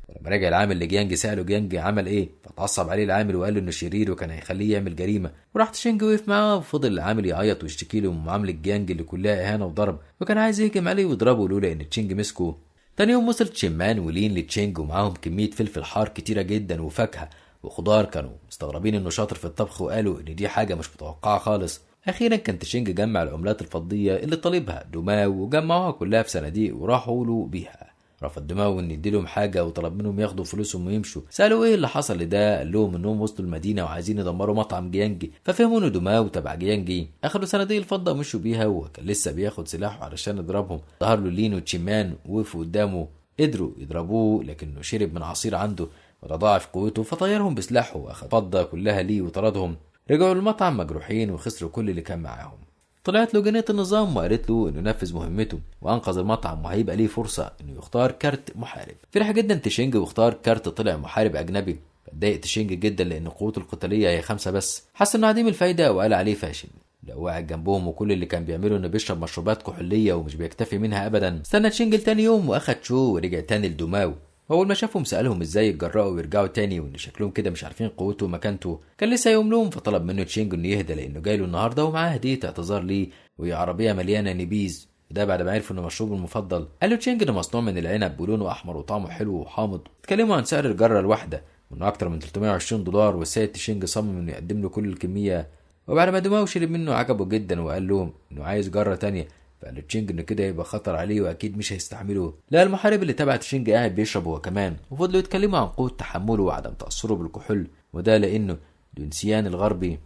ولما رجع العامل لجيانج سأله جيانج عمل ايه، فتعصب عليه العامل وقال له انه شرير وكان هيخليه يعمل جريمه. وراح تشينج وقف معاه وفضل العامل يعيط ويشتكي له من معامله جيانج اللي كلها اهانه وضرب، وكان عايز يهجم عليه ويضربه لولا ان تشينج مسكه. تاني يوم وصل تشيمان ولين لتشينج ومعاهم كميه فلفل حار كتيره جدا وفاكهه وخضار. كانوا مستغربين انه شاطر في الطبخ وقالوا ان دي حاجه مش متوقعه خالص. اخيرا كان تشينج جمع العملات الفضيه اللي طالبها دوماو وجمعوها كلها في صناديق وراحوا له بيها. رفض دماغه ان يديلهم حاجه وطلب منهم ياخدوا فلوسهم ويمشوا. سالوا ايه اللي حصل لده، قال لهم انهم وصلوا المدينه وعايزين يدمروا مطعم جيانجي، ففهموا انه دماغه تبع جيانجي. اخدوا صناديق الفضه ومشوا بيها، وكان لسه بياخد سلاحه علشان يضربهم. ظهر له لين وتشيمان وقفوا قدامه، قدروا يضربوه لكنه شرب من عصير عنده وتضاعف قوته فطيرهم بسلاحه واخد فضه كلها ليه وطردهم. رجعوا للمطعم مجروحين وخسروا كل اللي كان معاهم. طلعت له جنية النظام وقالت له انه ينفذ مهمته وانقذ المطعم وهيبقى ليه فرصه انه يختار كارت محارب. فرح جدا تشينج واختار كارت طلع محارب اجنبي. اتضايق تشينج جدا لان قوته القتاليه هي 5 بس، حس انه عديم الفايده وقال عليه فاشل. لو قاعد جنبهم وكل اللي كان بيعمله انه بيشرب مشروبات كحوليه ومش بيكتفي منها ابدا. استنى تشينج تاني يوم واخد شو ورجع تاني لدوماو. اول ما شافهم سالهم ازاي يتجرأوا ويرجعوا تاني وان شكلهم كده مش عارفين قوته ومكانته. كان لسه يوم لهم فطلب منه تشينج انه يهدى لانه جاي له النهارده ومعاه هديه اعتذار ليه، وهي عربيه مليانه نبيذ، وده بعد ما عرف انه مشروبه المفضل. قال له تشينج انه مصنوع من العنب ولونه احمر وطعمه حلو وحامض. اتكلموا عن سعر الجره الواحده وانه اكتر من $320، والسيد تشينج صمم انه يقدم له كل الكميه. وبعد ما دماغه شرب منه عجبه جدا وقال لهم انه عايز جره تانية، فقال تشينج انه كده يبقى خطر عليه واكيد مش هيستحمله. لا المحارب اللي تبع تشينج قاعد بيشرب هو كمان، وفضلوا يتكلموا عن قوه تحمله وعدم تاثره بالكحول، وده لانه دونسيان الغربي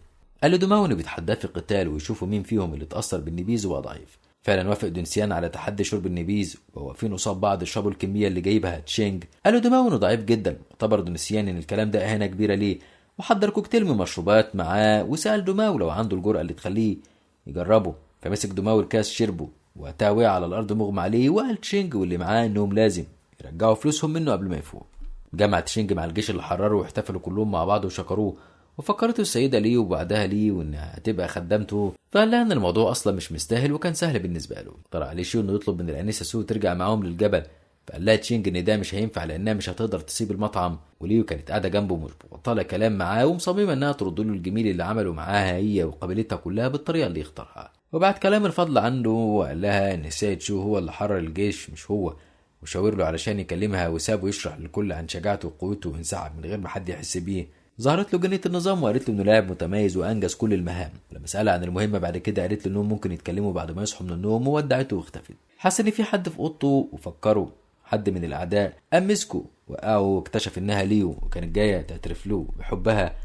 قال له دماغه انه بيتحداه في قتال ويشوفوا مين فيهم اللي اتأثر بالنبيذ وبقى ضعيف. فعلا وافق دونسيان على تحدي شرب النبيذ، وواقفين قصاد بعض يشربوا الكميه اللي جايبها تشينج. قال له دماغه انه ضعيف جدا، اعتبر دونسيان ان الكلام ده اهانه كبيره ليه، وحضر كوكتيل من مشروبات معاه، وسأل دماغه لو عنده الجرأة اللي تخليه يجربه. فمسك دماغه الكاس شربه، وقتها وقع على الارض مغمى عليه، وقال تشينج واللي معاه انهم لازم يرجعوا فلوسهم منه قبل ما يفوق. جمع تشينج مع الجيش اللي حرره واحتفلوا كلهم مع بعض وشكروه، وفكرته السيدة ليه وبعدها ليه وانها هتبقى خدامته، فقال لها ان الموضوع اصلا مش مستاهل وكان سهل بالنسبه له. طلع عليه شيء انه يطلب من الانسه سو ترجع معاهم للجبل، فقال لها تشينج ان ده مش هينفع لانها مش هتقدر تسيب المطعم، وليو كانت قاعده جنبه مش بطاله كلام معاه ومصممه انها ترد له الجميل اللي عمله معاها هي وقبيلتها كلها بالطريقه اللي يختارها. وبعد كلام الفضل عنده وقال لها ان السيد شو هو اللي حرر الجيش مش هو، وشاور له علشان يكلمها وسابه يشرح للكل عن شجاعته وقوته وانسحب من غير ما حد يحس بيه. ظهرت له جنية النظام وقالت له انه لاعب متميز وانجز كل المهام. لما سألها عن المهمة بعد كده قالت له انهم ممكن يتكلموا بعد ما يصحوا من النوم، وودعته واختفت. حس ان في حد في اوضته وفكره حد من الاعداء، قام مسكه وقعه واكتشف انها ليو وكانت جايه تعترف له بحبها.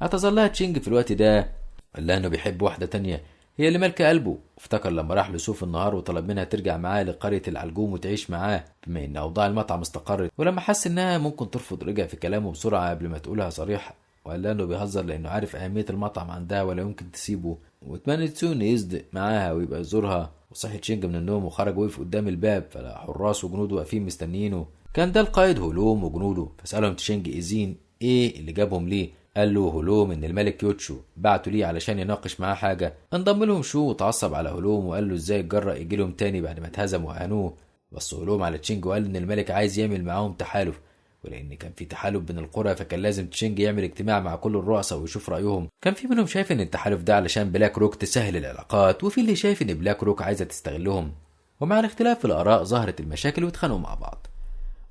اعتذر لها تشينج في الوقت ده، قال لها انه بيحب واحده تانية هي اللي مالكه قلبه. افتكر لما راح لسوف النهار وطلب منها ترجع معاه لقريه العلجوم وتعيش معاه بما ان اوضاع المطعم استقرت، ولما حس انها ممكن ترفض رجع في كلامه بسرعه قبل ما تقولها صريحه، وقال لها انه بيهزر لانه عارف اهميه المطعم عندها ولا يمكن تسيبه، واتمنى تسون يصدق معاها ويبقى يزورها. وصحي تشينج من النوم وخرج وقف قدام الباب، فلقى حراس وجنود واقفين مستنيينه. كان ده القائد هولوم وجنوده. فسالهم تشينج ايزين ايه اللي جابهم ليه. قال له هولوم ان الملك يوتشو بعته ليه علشان يناقش معاه حاجه. انضم لهم شو وتعصب على هولوم وقال له ازاي اتجرأ يجي لهم تاني بعد ما اتهزموا وهانوه. بص هولوم على تشينج وقال ان الملك عايز يعمل معاهم تحالف، ولان كان في تحالف بين القرى فكان لازم تشينج يعمل اجتماع مع كل الرؤساء ويشوف رايهم. كان في منهم شايف ان التحالف ده علشان بلاك روك تسهل العلاقات، وفي اللي شايف ان بلاك روك عايزه تستغلهم. ومع الاختلاف في الاراء ظهرت المشاكل واتخانقوا مع بعض.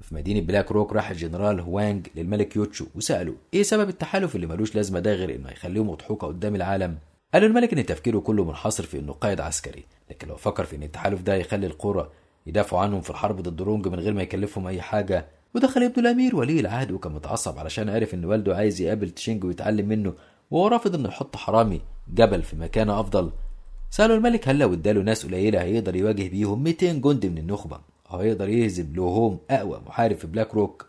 في مدينة بلاك روك راح الجنرال هوانج للملك يوتشو وسأله ايه سبب التحالف اللي ملوش لازمة ده غير انه يخليهم مضحوكة قدام العالم. قال له الملك ان تفكيره كله منحصر في انه قائد عسكري، لكن لو فكر في ان التحالف ده يخلي القرى يدافعوا عنهم في الحرب ضد رونج من غير ما يكلفهم اي حاجة. ودخل ابن الامير ولي العهد وكان متعصب علشان عرف ان والده عايز يقابل تشينج ويتعلم منه، وهو رافض انه يحط حرامي جبل في مكانه افضل. سألوا الملك هل لو اداله ناس قليلة هيقدر يواجه بيهم 200 جندي من النخبة، أو هيقدر يهزم لوهوم أقوى محارب في بلاك روك.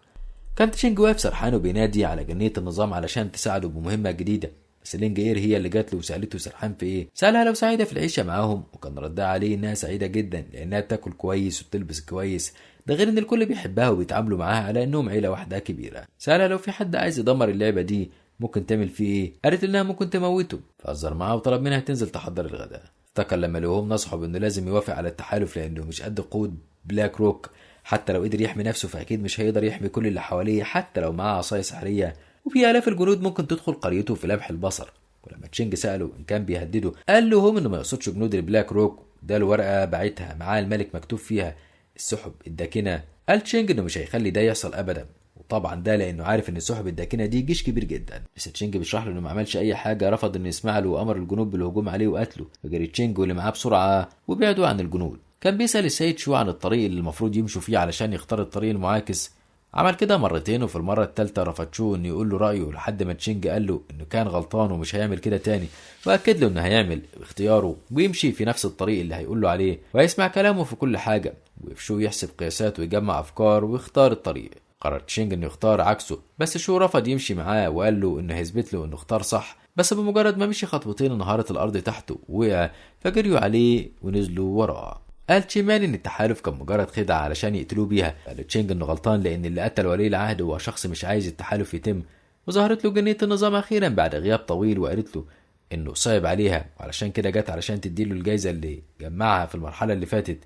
كان تشينج واقف سرحان وبينادي على جنية النظام علشان تساعده بمهمة جديدة، بس لينج اير هي اللي جات له وسألته سرحان في ايه. سألها لو سعيدة في العيشة معاهم، وكان ردها عليه انها سعيدة جدا لانها بتاكل كويس وبتلبس كويس، ده غير ان الكل بيحبها وبيتعاملوا معاها على انهم عيلة واحدة كبيرة. سألها لو في حد عايز يدمر اللعبة دي ممكن تعمل فيه ايه. قالت انها ممكن تموته، فهزر معاها وطلب منها تنزل تحضر الغداء. افتكر لما لوهوم نصحوا بانه لازم يوافق على التحالف لانه مش قد قوة بلاك روك، حتى لو قدر يحمي نفسه فاكيد مش هيقدر يحمي كل اللي حواليه حتى لو معاه عصاية سحرية، وفي آلاف الجنود ممكن تدخل قريته في لمح البصر. ولما تشينج سأله إن كان بيهدده قال له هم إنه ما يقصدش جنود البلاك روك، ده الورقة بعتها معاه الملك مكتوب فيها السحب الداكنة. قال تشينج إنه مش هيخلي ده يحصل أبدا، وطبعا ده لأنه عارف إن السحب الداكنة دي جيش كبير جدا. بس تشينج بيشرح له إنه ما عملش أي حاجة، رفض إنه يسمع له وأمر الجنود بالهجوم عليه وقتله. فجري تشينج واللي معاه بسرعة وبعدوا عن الجنود. كان بيسأل السيد شو عن الطريق اللي المفروض يمشوا فيه علشان يختار الطريق المعاكس. عمل كده مرتين، وفي المرة الثالثة رفض شو انه يقول له رأيه لحد ما تشينج قال له انه كان غلطان ومش هيعمل كده تاني، واكد له انه هيعمل اختياره ويمشي في نفس الطريق اللي هيقول له عليه وهيسمع كلامه في كل حاجة، وشو يحسب قياسات ويجمع افكار ويختار الطريق. قرر تشينج انه يختار عكسه، بس شو رفض يمشي معاه وقال له انه هيثبت له انه اختار صح. بس بمجرد ما مشي خطوتين انهارت الارض تحته ووقع، فجريوا عليه ونزلوا وراه. قال تشيمان ان التحالف كان مجرد خدعه علشان يقتلوه بيها. قال تشينج انه غلطان لان اللي قتل ولي العهد هو شخص مش عايز التحالف يتم. وظهرت له جنية النظام اخيرا بعد غياب طويل وقالت له انه صعب عليها وعلشان كده جت علشان تديله الجايزه اللي جمعها في المرحله اللي فاتت،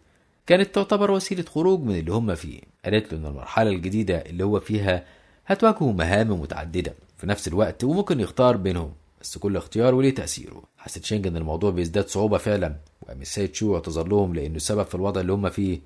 كانت تعتبر وسيله خروج من اللي هم فيه. قالت له ان المرحله الجديده اللي هو فيها هتواجهه مهام متعدده في نفس الوقت وممكن يختار بينهم، بس كل اختيار وليه تأثيره. حس تشينج ان الموضوع بيزداد صعوبة فعلا، وقام السيد شو اعتذر لهم لانه السبب في الوضع اللي هم فيه.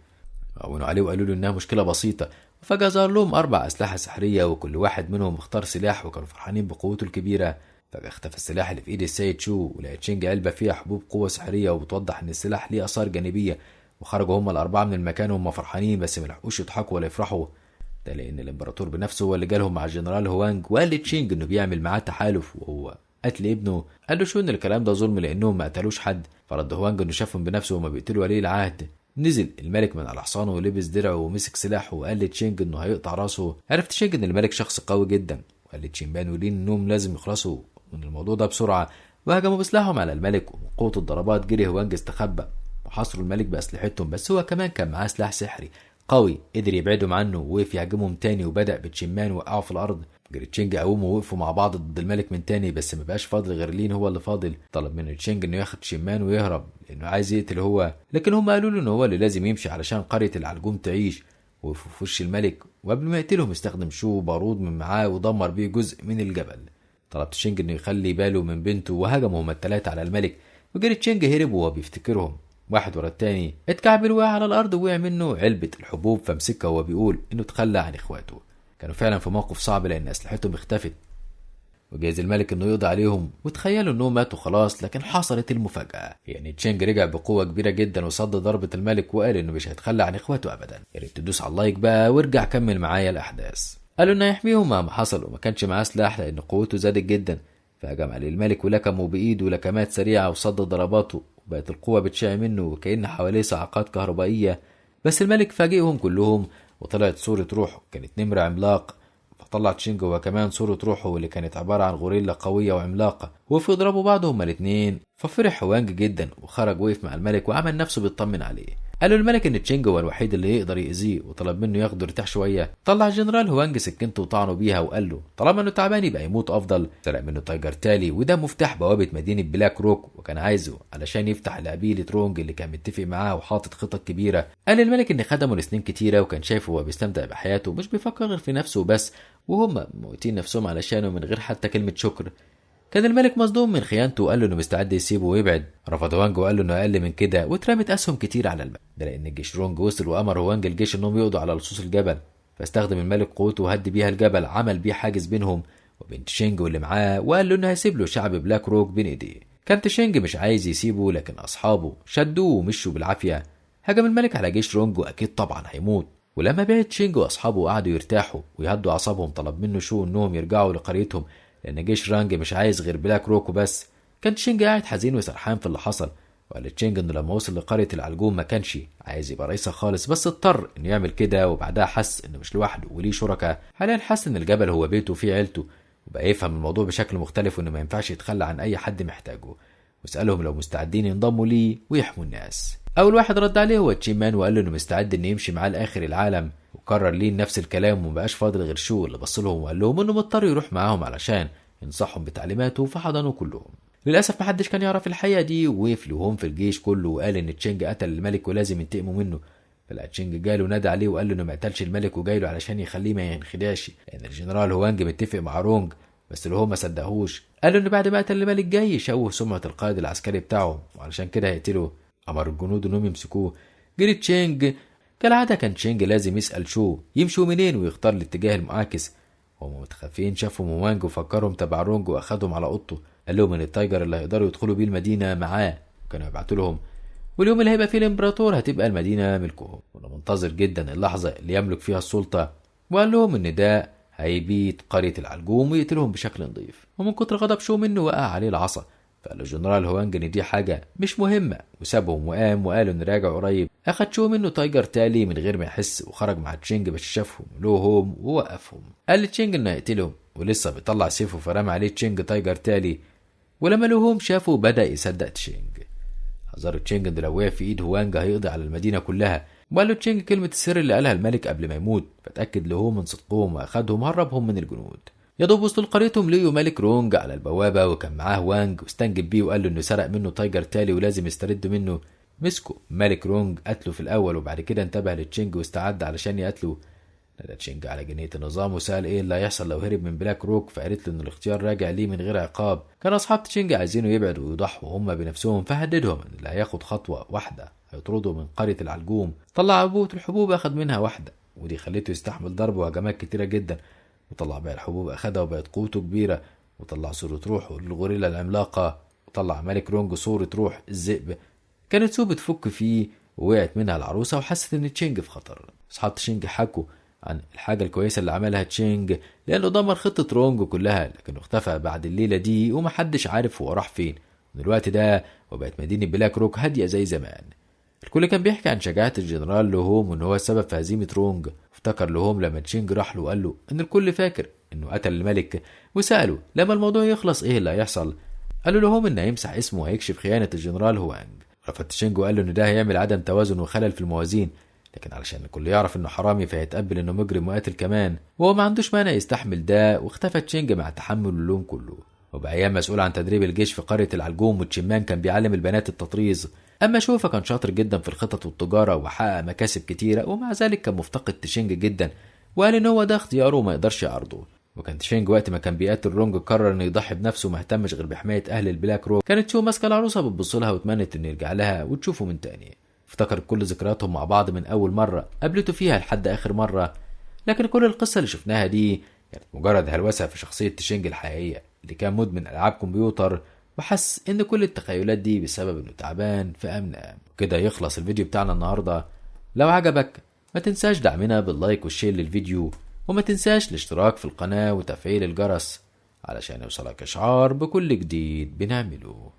عونوا عليه وقالوا له انها مشكلة بسيطة، وفجأة ظهر لهم 4 أسلحة سحرية وكل واحد منهم اختار سلاح وكانوا فرحانين بقوته الكبيرة. فجأة اختفى السلاح اللي في ايد السيد شو، ولقى تشينج علبة فيها حبوب قوة سحرية وبتوضح ان السلاح ليه آثار جانبية. وخرجوا هم ال4 من المكان وهم فرحانين، بس ملحقوش يضحكوا ولا يفرحوا، ده لان الامبراطور بنفسه هو اللي جالهم مع الجنرال هوانج وقال لتشينج انه بيعمل معاه تحالف وهو قتل ابنه. قال له شو ان الكلام ده ظلم لانهم ما قتلوش حد. فرد هوانج انه شافهم بنفسه وما بيقتلوا ولي العهد. نزل الملك من على حصانه ولبس درعه ومسك سلاحه وقال لتشينج انه هيقطع راسه. عرف تشينج ان الملك شخص قوي جدا، وقال لتشينبان ولين انهم لازم يخلصوا من الموضوع ده بسرعه، وهجموا بسلاحهم على الملك. ومن قوه الضربات جري هوانج استخبى وحاصروا الملك باسلحتهم، بس هو كمان كان معاه سلاح سحري قوي قدر يبعدهم عنه، ووقف يهاجمهم تاني وبدأ بتشيمان وقعوا في الأرض. جريتشينج قوموا ووقفوا مع بعض ضد الملك من تاني، بس مبقاش فاضل غير لين هو اللي فاضل. طلب من تشينج انه ياخد شيمان ويهرب لانه عايز يقتل هو، لكن هم قالوا له ان هو اللي لازم يمشي علشان قرية العلجوم تعيش. وقفوا في وش الملك، وقبل ما يقتلهم استخدم شو بارود من معاه ودمر بيه جزء من الجبل. طلب تشينج انه يخلي باله من بنته، وهجموا هما التلاتة على الملك. وجريتشينج هرب وهو بيفتكرهم واحد ورا التاني. اتكعبل وقع على الارض ووقع منه علبة الحبوب، فمسكها وهو بيقول انه تخلى عن اخواته. كانوا فعلا في موقف صعب لان اسلحتهم اختفت، وجايز الملك انه يقضي عليهم، وتخيلوا انهم ماتوا خلاص. لكن حصلت المفاجأة، يعني تشينج رجع بقوة كبيرة جدا وصد ضربة الملك وقال انه مش هيتخلى عن اخواته ابدا. يا ريت تدوس على اللايك بقى وارجع كمل معايا الاحداث. قالوا انه يحميهم مهما حصل، وما كانش معاه سلاح لان قوته زادت جدا. فهجم عليه الملك ولكمه بايده لكمات سريعة وصد ضرباته، وبقت القوة بتشع منه وكأن حواليه صعقات كهربائية. بس الملك فاجئهم كلهم وطلعت صورة روحه، كانت نمر عملاق. فطلع تشينج هو كمان صورة روحه واللي كانت عبارة عن غوريلا قوية وعملاقة، وفي يضربوا بعض هما الاتنين. ففرح هوانج جدا وخرج وقف مع الملك وعمل نفسه بيطمن عليه. قالوا الملك ان تشينج هو الوحيد اللي يقدر يأذيه، وطلب منه ياخده يرتاح شويه. طلع الجنرال هوانج سكنته وطعنه بيها وقال له طالما انه تعبان يبقى يموت افضل. سرق منه تايجر تالي، وده مفتاح بوابه مدينه بلاك روك، وكان عايزه علشان يفتح لقبيله رونج اللي كان متفق معاه وحاطط خطط كبيره. قال الملك ان خدمه لسنين كتيره وكان شايفه هو بيستمتع بحياته، مش بيفكر غير في نفسه بس، وهم موتين نفسهم علشانه من غير حتى كلمه شكر. كان الملك مصدوم من خيانته وقال له انه مستعد يسيبه ويبعد. رفض هوانج وقال له انه اقل من كده، واترمت اسهم كتير على الملك ده لان الجيش رونج وصل، وامر هوانج الجيش انهم يقضوا على لصوص الجبل. فاستخدم الملك قوته وهد بيها الجبل، عمل بيه حاجز بينهم وبين تشينج واللي معاه، وقال له انه هيسيب له شعب بلاك روك بين ايديه. كان تشينج مش عايز يسيبه، لكن اصحابه شدوه ومشوا بالعافيه. هجم الملك على جيش رونج واكيد طبعا هيموت. ولما بعد تشينج واصحابه قعدوا يرتاحوا ويهدوا اعصابهم، طلب منه شو انهم يرجعوا لقريتهم لان جيش رانج مش عايز غير بلاك روك وبس. كان تشينج قاعد حزين وسرحان في اللي حصل، وقال تشينج انه لما وصل لقريه العلجوم ما كانش عايز يبقى رئيسها خالص، بس اضطر انه يعمل كده. وبعدها حس انه مش لوحده وليه شركاء. حاليا حس ان الجبل هو بيته وفيه عيلته، وبقى يفهم الموضوع بشكل مختلف وانه ما ينفعش يتخلى عن اي حد محتاجه، وسالهم لو مستعدين ينضموا ليه ويحموا الناس. اول واحد رد عليه هو تشيمان وقال له انه مستعد انه يمشي معاه لاخر العالم. وكرر ليه نفس الكلام، ومبقاش فاضل غير شو اللي بص لهم وقال لهم انه مضطر يروح معاهم علشان ينصحهم بتعليماته. فحضنوا كلهم. للاسف محدش كان يعرف الحقيقه دي، ووقف لهم في الجيش كله وقال ان تشينج قتل الملك ولازم ينتقموا منه. فلقى تشينج جاله نادى عليه وقال له انه ما قتلش الملك وجايله علشان يخليه ما ينخدعش، لان الجنرال هوانج متفق مع رونج. بس اللي هو ما صدقهوش، قال له انه بعد ما قتل الملك جاي يشوه سمعه القائد العسكري بتاعه وعلشان كده هيقتله. امر الجنود انهم يمسكوه. جري تشينج. كالعاده كان تشينج لازم يسال شو يمشوا منين ويختار الاتجاه المعاكس. هم متخفين شافوا موانج وفكرهم تبع رونج واخدهم على اوضته. قال لهم ان التايجر اللي هيقدروا يدخلوا بيه المدينه معاه، وكانوا يبعتوا لهم، واليوم اللي هيبقى فيه الامبراطور هتبقى المدينه ملكهم، وانا منتظر جدا اللحظه اللي يملك فيها السلطه. وقال لهم ان ده هيبيت قريه العلجوم ويقتلهم بشكل نظيف. ومن كتر غضب شو منه وقع عليه العصا. فقال الجنرال هوانج ان دي حاجه مش مهمه، وسابهم وقام وقالوا ان راجع قريب. اخد شو منه تايجر تالي من غير ما يحس، وخرج مع تشينج بس شافهم لوهم ووقفهم. قال لتشينج انه هيقتلهم، ولسه بيطلع سيفه فرمى عليه تشينج تايجر تالي. ولما لوهم شافه بدا يصدق تشينج. حذر تشينج ان لو وقع في ايد هوانج هيقضي على المدينه كلها. وقال له تشينج كلمه السر اللي قالها الملك قبل ما يموت، فتاكد له من صدقهم واخدهم هربهم من الجنود. يا دوب وصلوا لقريتهم لقيوا ملك رونج على البوابه، وكان معاه وانج واستنجد بيه وقال له انه سرق منه تايجر تالي ولازم يسترد منه. مسكوا ملك رونج قتله في الاول، وبعد كده انتبه لتشينج واستعد علشان يقتله. نادى تشينج على جنيه النظام وسال ايه اللي هيحصل لو هرب من بلاك روك، فقالت له ان الاختيار راجع ليه من غير عقاب. كان اصحاب تشينج عايزينه يبعد ويضحوا هم بنفسهم، فهددهم ان اللي هياخد خطوه واحده هيطردوا من قريه العلجوم. طلع عبوه الحبوب اخد منها واحده، ودي خليته يستحمل ضرب وهجمات كتيره جدا. وطلع باقي الحبوب اخدها وبقت قوته كبيره. وطلع صوره روحه للغوريلا العملاقه. وطلع ملك رونج صوره روح الذئب. كانت سو بتفك فيه، ووقعت منها العروسه وحست ان تشينج في خطر. اصحاب تشينج حكوا عن الحاجة الكويسة اللي عملها تشينج، لأنه دمر خطة رونج كلها، لكنه اختفى بعد الليلة دي ومحدش عارف هو راح فين من الوقت ده، وبقت مدينة بلاك روك هادية زي زمان. الكل كان بيحكي عن شجاعة الجنرال لوهوم وإن هو السبب في هزيمة رونج. افتكر لوهوم لما تشينج راح له وقال له إن الكل فاكر إنه قتل الملك، وسأله لما الموضوع يخلص إيه اللي هيحصل. قال له لوهوم إنه هيمسح اسمه وهيكشف خيانة الجنرال هوانج. رفض تشينج وقال له إن ده هيعمل عدم توازن وخلل في الموازين، لكن علشان الكل يعرف إنه حرامي فهيتقبل إنه مجرم وقاتل كمان، وهو ما عندوش مانع يستحمل ده. واختفى تشينج مع تحمل اللوم كله، وبأيام مسؤول عن تدريب الجيش في قرية العلجوم، وتشيمان كان بيعلم البنات التطريز. أما شوفا كان شاطر جدا في الخطط والتجارة وحقق مكاسب كتيرة، ومع ذلك كان مفتقد تشينج جدا، وقال إن هو ده اختياره وما يقدرش يعرضه. وكان تشينج وقت ما كان بيقاتل رونج قرر إنه يضحي بنفسه وما اهتمش غير بحماية أهل البلاك روك. كانت شو ماسكة العروسة بتبص لها وتمنت إنه يرجع لها وتشوفه من تاني. افتكر كل ذكرياتهم مع بعض من أول مرة قابلته فيها لحد آخر مرة، لكن كل القصة اللي شفناها دي كانت مجرد هلوسة في شخصية تشينج الحقيقية اللي كان مدمن ألعاب كمبيوتر، وحس إن كل التخيلات دي بسبب إنه تعبان في أمن. كده يخلص الفيديو بتاعنا النهاردة. لو عجبك ما تنساش دعمنا باللايك والشير للفيديو، وما تنساش الاشتراك في القناة وتفعيل الجرس علشان يوصلك إشعار بكل جديد بنعمله.